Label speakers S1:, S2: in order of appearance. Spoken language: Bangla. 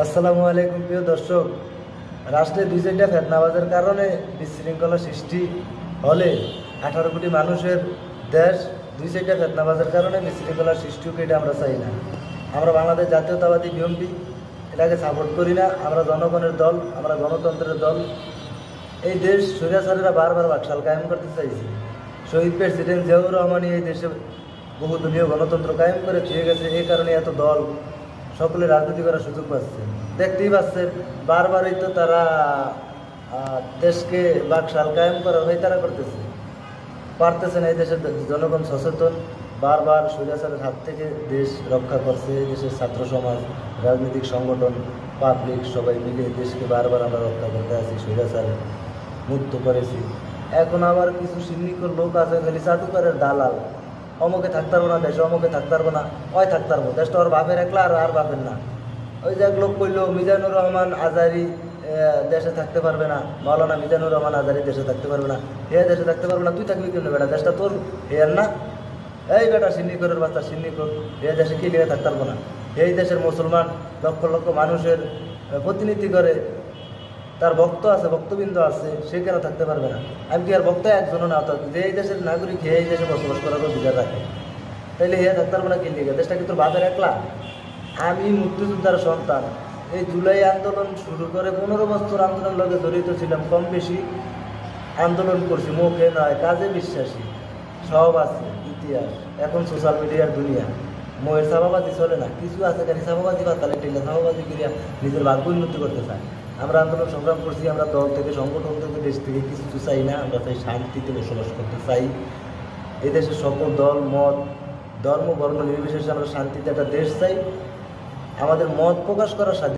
S1: আসসালামু আলাইকুম প্রিয় দর্শক। রাষ্ট্রে দুই চারটা ফেতনাবাজের কারণে বিশৃঙ্খলা সৃষ্টি হলে 18 কোটি মানুষের দেশ দুই চারটা ফেতনাবাজের কারণে বিশৃঙ্খলা সৃষ্টি হোক, এটা আমরা চাই না। আমরা বাংলাদেশ জাতীয়তাবাদী বিএনপি এটাকে সাপোর্ট করি না। আমরা জনগণের দল, আমরা গণতন্ত্রের দল। এই দেশ স্বৈরাচারীরা বারবার বাকশাল কায়েম করতে চাইছে। শহীদ প্রেসিডেন্ট জিয়াউর রহমানই এই দেশে বহুদলীয় গণতন্ত্র কায়েম করে দিয়ে গেছে। এই কারণে এত দল সকলে রাজনীতি করার সুযোগ পাচ্ছে। দেখতেই পাচ্ছেন বারবারই তো তারা দেশকে বাকশাল কায়েম করার হয়ে তারা করতেছে, পারতেছে না। এই দেশের জনগণ সচেতন, বারবার স্বৈরাচারের হাত থেকে দেশ রক্ষা করছে। দেশের ছাত্র সমাজ, রাজনৈতিক সংগঠন, পাবলিক সবাই মিলে দেশকে বারবার আমরা রক্ষা করতে আছি, স্বৈরাচার মুক্ত করেছি। এখন আবার কিছু সিন্নিকর লোক আছে, খালি চাটুকারের দালাল। অমুকে থাকতে পারবো না দেশে, অমুকে থাকতে পারবো না, ওই থাকতে পারবো। দেশটা ওর বাপের একলা আর বাপের না। ওই যে এক লোক কইল মিজানুর রহমান আজারি দেশে থাকতে পারবে না, মাওলানা মিজানুর রহমান আজারি দেশে থাকতে পারবে না। হে দেশে থাকতে পারবে না, তুই থাকবি কেন বেটা? দেশটা তোর হেয়ার না? এই বেটা সিন্নিকরের বাচ্চা সিন্নিকর, এ দেশে কি লিখে থাকতে পারবো না? এই দেশের মুসলমান লক্ষ লক্ষ মানুষের প্রতিনিধি করে, তার ভক্ত আছে, ভক্তবৃন্দ আছে, সে কেন থাকতে পারবে না? আমি কি আর ভক্ত একজনও না, যে এই দেশের নাগরিক হে এই দেশে বসবাস করার অধিকার রাখে, তাইলে হে থাকতে পারবো না কি লিখে? দেশটা কি তোর বাপের একলা? আমি মুক্তিযোদ্ধার সন্তান। এই জুলাই আন্দোলন শুরু করে 15 বছর আন্দোলনের লগে জড়িত ছিলাম, কম বেশি আন্দোলন করছি, মুখে নয় কাজে বিশ্বাসী, সব আছে ইতিহাস। এখন সোশ্যাল মিডিয়ার দুনিয়া, মোয়ের ছাপাবাজি চলে না, কিছু আছে খালি ছাপাবাজি বা তালে টেলে ছাপাবাজি করিয়া নিজের ভাগ্য উন্নতি করতে চায়। আমরা আন্দোলন সংগ্রাম করছি, আমরা দল থেকে, সংগঠন থেকে, দেশ থেকে কিছু চাই না। আমরা চাই শান্তিতে বসবাস করতে চাই। এদেশের সকল দল মত, ধর্ম বর্ণ নির্বিশেষে আমরা শান্তিতে একটা দেশ চাই। আমাদের মত প্রকাশ করার স্বাধীনতা